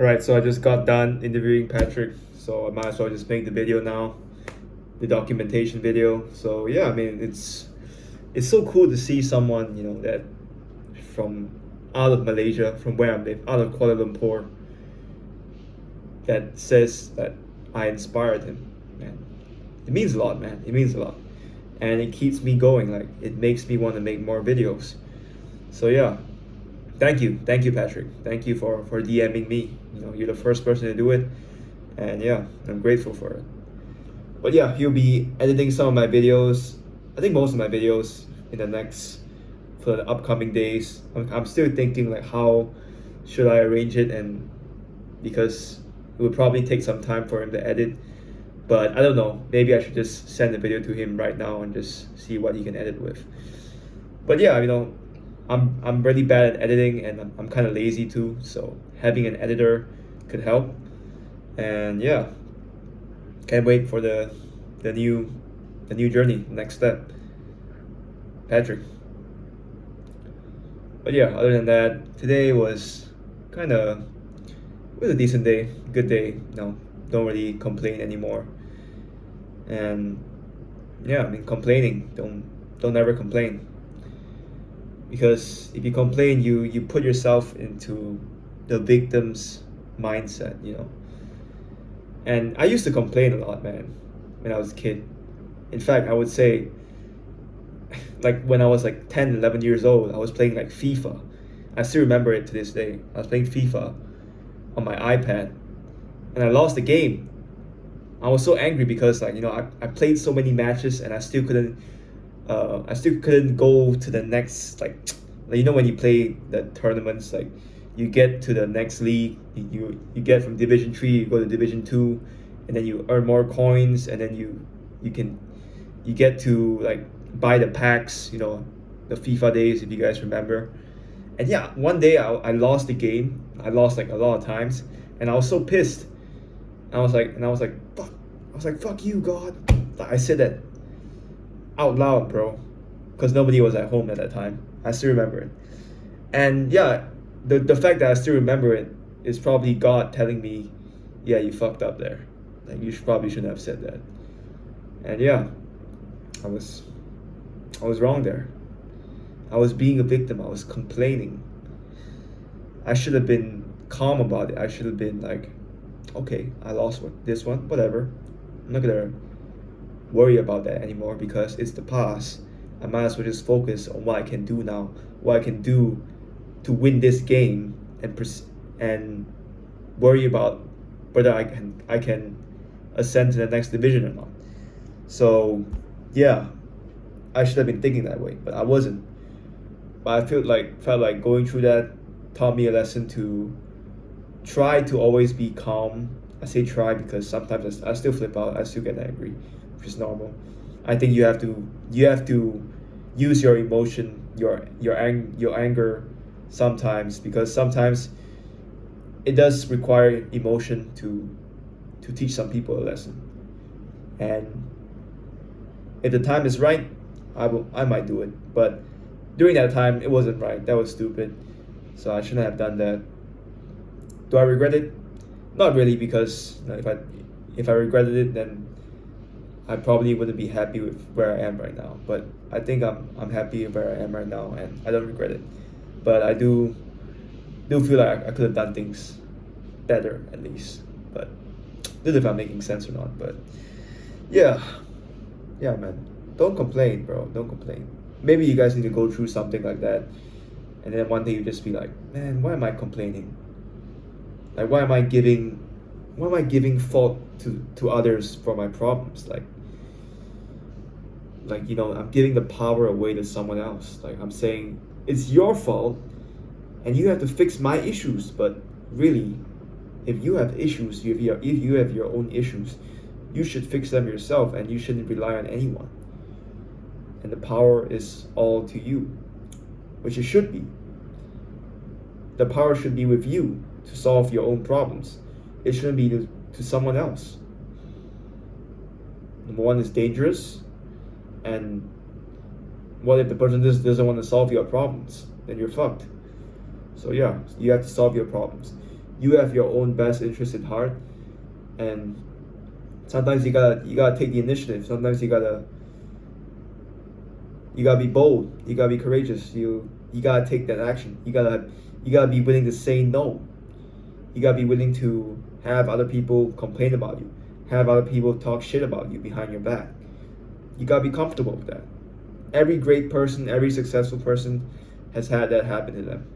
Alright, so I just got done interviewing Patrick, so I might as well just make the video now, the documentation video. So yeah, I mean it's so cool to see someone, that from out of Malaysia, from where I live, out of Kuala Lumpur, that says that I inspired him. Man, it means a lot, man. It means a lot. And it keeps me going, like it makes me want to make more videos. So yeah, thank you, Patrick. Thank you for DMing me. You're the first person to do it, and yeah, I'm grateful for it. But yeah, he'll be editing some of my videos. I think most of my videos in the next for the upcoming days. I'm still thinking like how should I arrange it, and because it would probably take some time for him to edit. But I don't know. Maybe I should just send the video to him right now and just see what he can edit with. But yeah, I'm really bad at editing, and I'm kind of lazy too. So having an editor could help. And yeah, can't wait for the new the new journey, next step, Patrick. But yeah, other than that, today was kind of it was a decent day, good day. Don't really complain anymore. And yeah, I mean complaining, don't ever complain, because if you complain, you put yourself into the victim's mindset. And I used to complain a lot, man, when I was a kid. In fact, I would say, like when I was like 10, 11 years old, I was playing like FIFA. I still remember it to this day. I was playing FIFA on my iPad, and I lost the game. I was so angry because I played so many matches, and I still couldn't go to the next, like when you play the tournaments, like you get to the next league, you get from Division 3, you go to Division 2, and then you earn more coins, and then you get to like buy the packs, the FIFA days, if you guys remember. And yeah, one day I lost the game. I lost like a lot of times, and I was so pissed. I was like, fuck. I was like, fuck you, God. I said that out loud, bro, because nobody was at home at that time. I still remember it. And yeah, the fact that I still remember it is probably God telling me, yeah, you fucked up there. Like you probably shouldn't have said that. And yeah, I was I was wrong there. I was being a victim. I was complaining. I should have been calm about it. I should have been like, okay, I lost this one, whatever. I'm not gonna worry about that anymore because it's the past. I might as well just focus on what I can do now, what I can do to win this game, and worry about whether I can ascend to the next division or not. So yeah, I should have been thinking that way, but I wasn't. But I felt like going through that taught me a lesson to try to always be calm. I say try because sometimes I still flip out. I still get angry, which is normal. I think you have to use your emotion, your anger sometimes, because sometimes it does require emotion to teach some people a lesson. And if the time is right, I might do it. But during that time, it wasn't right. That was stupid. So I shouldn't have done that. Do I regret it? Not really, because if I regretted it, then I probably wouldn't be happy with where I am right now. But I think I'm happy where I am right now, and I don't regret it. But I do feel like I could have done things better at least. But I don't know if I'm making sense or not. But yeah, yeah, man. Don't complain, bro. Don't complain. Maybe you guys need to go through something like that, and then one day you just be like, man, why am I complaining? Like, why am I giving fault to others for my problems? I'm giving the power away to someone else. Like, I'm saying it's your fault, and you have to fix my issues. But really, if you have issues, if you have your own issues, you should fix them yourself, and you shouldn't rely on anyone. And the power is all to you, which it should be. The power should be with you to solve your own problems. It shouldn't be to someone else. Number one is dangerous, and what if the person just doesn't want to solve your problems? Then you're fucked. So yeah, you have to solve your problems. You have your own best interest at heart, and sometimes you gotta take the initiative. Sometimes you gotta be bold. You gotta be courageous. You gotta take that action. You gotta be willing to say no. You gotta be willing to have other people complain about you, have other people talk shit about you behind your back. You gotta be comfortable with that. Every great person, every successful person has had that happen to them.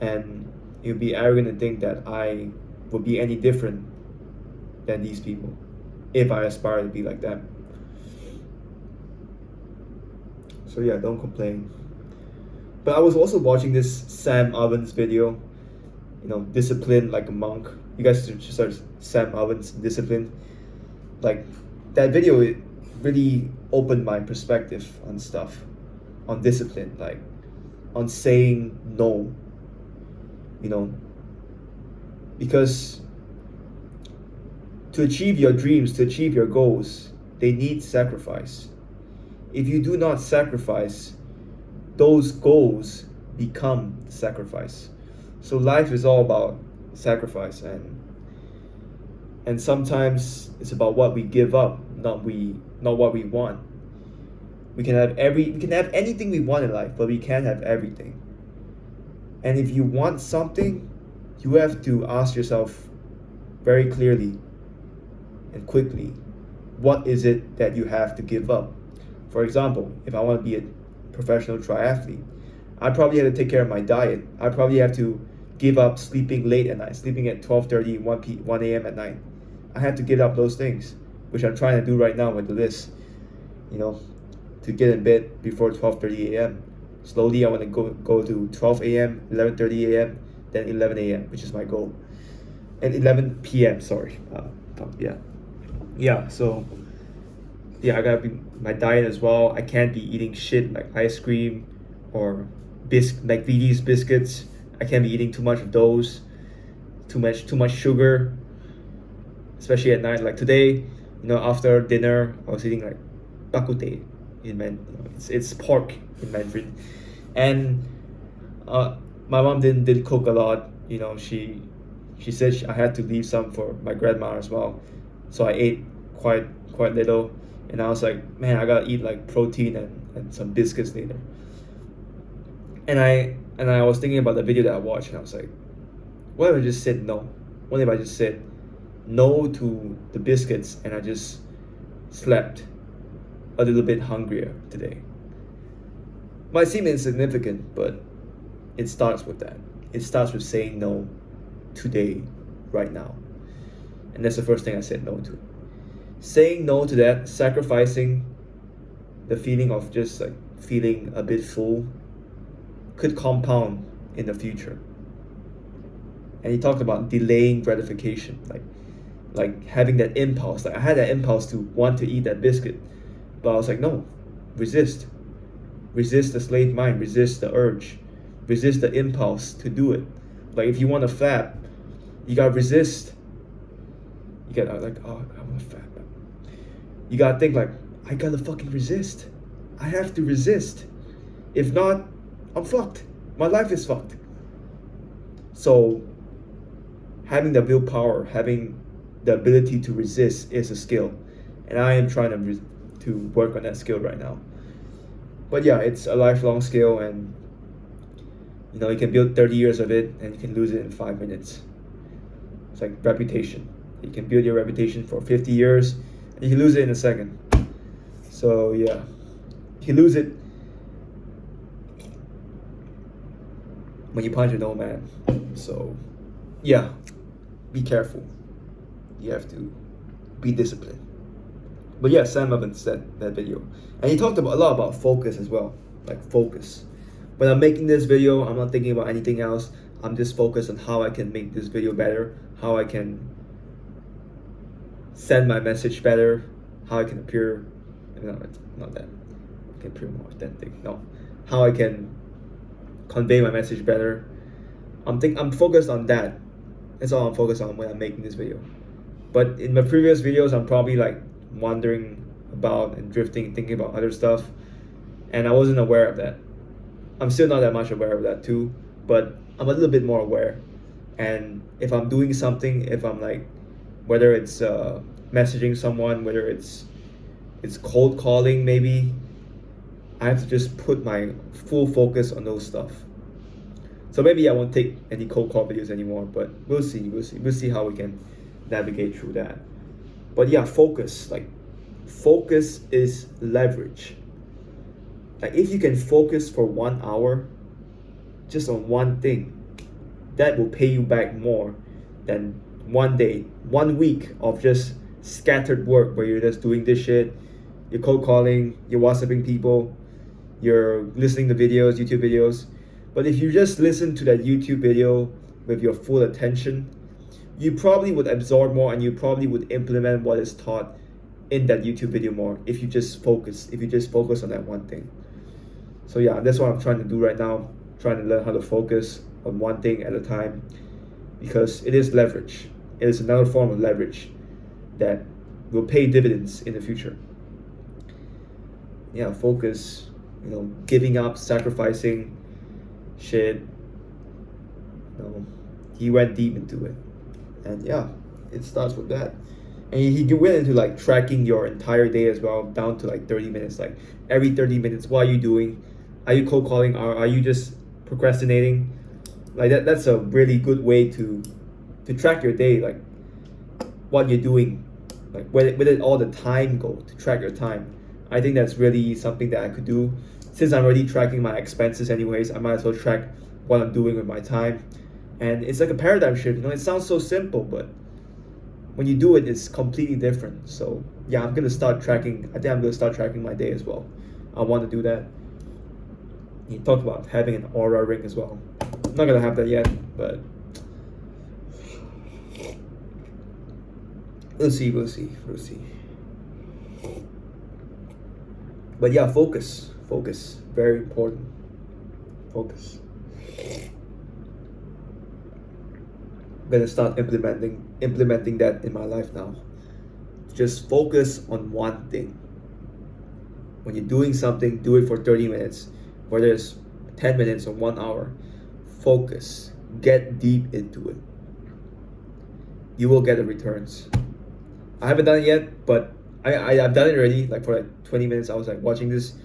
And it would be arrogant to think that I would be any different than these people if I aspire to be like them. So yeah, don't complain. But I was also watching this Sam Ovens video, discipline like a monk. You guys should search Sam Ovens discipline. Like that video, it really opened my perspective on stuff, on discipline, like on saying no. Because to achieve your dreams, to achieve your goals, they need sacrifice. If you do not sacrifice, those goals become sacrifice. So life is all about sacrifice, and sometimes it's about what we give up, not what we want. We can have anything we want in life, but we can't have everything. And if you want something, you have to ask yourself very clearly and quickly, what is it that you have to give up? For example, if I want to be a professional triathlete, I probably have to take care of my diet. I probably have to give up sleeping late at night, sleeping at 12:30, 1 a.m. at night. I have to give up those things, which I'm trying to do right now with the list, to get in bed before 12:30 a.m. Slowly, I want to go to 12 a.m., 11:30 a.m., then 11 a.m., which is my goal. And 11 p.m., sorry. So I gotta be my diet as well. I can't be eating shit like ice cream or like VD's biscuits. I can't be eating too much of those. Too much sugar, especially at night. Like today, after dinner, I was eating like bak kut teh in it's pork in Mandarin, and my mom didn't cook a lot. She said I had to leave some for my grandma as well, so I ate quite little. And I was like, man, I gotta eat like protein and some biscuits later. And I was thinking about the video that I watched, and I was like, what if I just said no? What if I just said no to the biscuits and I just slept a little bit hungrier today? Might seem insignificant, but it starts with that. It starts with saying no today, right now. And that's the first thing I said no to. Saying no to that, sacrificing the feeling of just like feeling a bit full, could compound in the future. And he talked about delaying gratification, like having that impulse. Like I had that impulse to want to eat that biscuit, but I was like, no, resist the slave mind, resist the urge, resist the impulse to do it. Like if you want to fap, you gotta resist. You gotta like, oh, I want to fap. You gotta think like, I gotta fucking resist. I have to resist. If not, I'm fucked. My life is fucked. So having the willpower, having the ability to resist is a skill, and I am trying to work on that skill right now. But yeah, it's a lifelong skill, and you can build 30 years of it, and you can lose it in 5 minutes. It's like reputation. You can build your reputation for 50 years, and you can lose it in a second. So yeah, you lose it when you punch an old man. So yeah, be careful. You have to be disciplined. But yeah, Sam Evans said that video, and he talked a lot about focus as well, like focus. When I'm making this video, I'm not thinking about anything else. I'm just focused on how I can make this video better, how I can send my message better, how I can appear, not that, I can appear more authentic. No, how I can convey my message better. I'm focused on that. That's all I'm focused on when I'm making this video. But in my previous videos, I'm probably like wandering about and drifting, thinking about other stuff, and I wasn't aware of that. I'm still not that much aware of that too, but I'm a little bit more aware. And if I'm doing something, if I'm like, whether it's messaging someone, whether it's cold calling maybe, I have to just put my full focus on those stuff. So maybe I won't take any cold call videos anymore, but we'll see, we'll see how we can navigate through that. But yeah, focus. Like, focus is leverage. Like, if you can focus for 1 hour just on one thing, that will pay you back more than one day, 1 week of just scattered work where you're just doing this shit, you're cold calling, you're WhatsApping people, you're listening to videos, YouTube videos. But if you just listen to that YouTube video with your full attention, you probably would absorb more and you probably would implement what is taught in that YouTube video more if you just focus on that one thing. So yeah, that's what I'm trying to do right now, trying to learn how to focus on one thing at a time, because it is leverage. It is another form of leverage that will pay dividends in the future. Yeah, focus, giving up, sacrificing shit. He went deep into it. And yeah, it starts with that. And he went into like tracking your entire day as well, down to like 30 minutes. Like, every 30 minutes, what are you doing? Are you cold calling? Are you just procrastinating? Like that's a really good way to track your day, like what you're doing, like where did all the time go, to track your time. I think that's really something that I could do. Since I'm already tracking my expenses anyways, I might as well track what I'm doing with my time. And it's like a paradigm shift. It sounds so simple, but when you do it, it's completely different. So yeah, I think I'm gonna start tracking my day as well. I want to do that. He talked about having an Aura ring as well. I'm not gonna have that yet, but we'll see. But yeah, focus, very important. Focus. I'm gonna start implementing that in my life now. Just focus on one thing. When you're doing something, do it for 30 minutes, whether it's 10 minutes or 1 hour. Focus. Get deep into it. You will get the returns. I haven't done it yet, but I've done it already. Like, for like 20 minutes, I was like watching this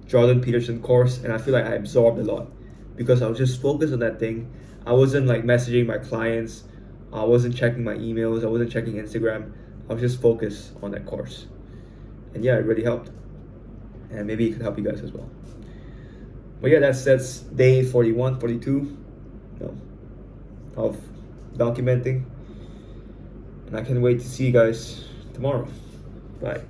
Jordan Peterson course, and I feel like I absorbed a lot because I was just focused on that thing. I wasn't like messaging my clients. I wasn't checking my emails. I wasn't checking Instagram. I was just focused on that course. And yeah, it really helped. And maybe it could help you guys as well. But yeah, that's day 41, 42 of documenting. And I can't wait to see you guys tomorrow. Bye.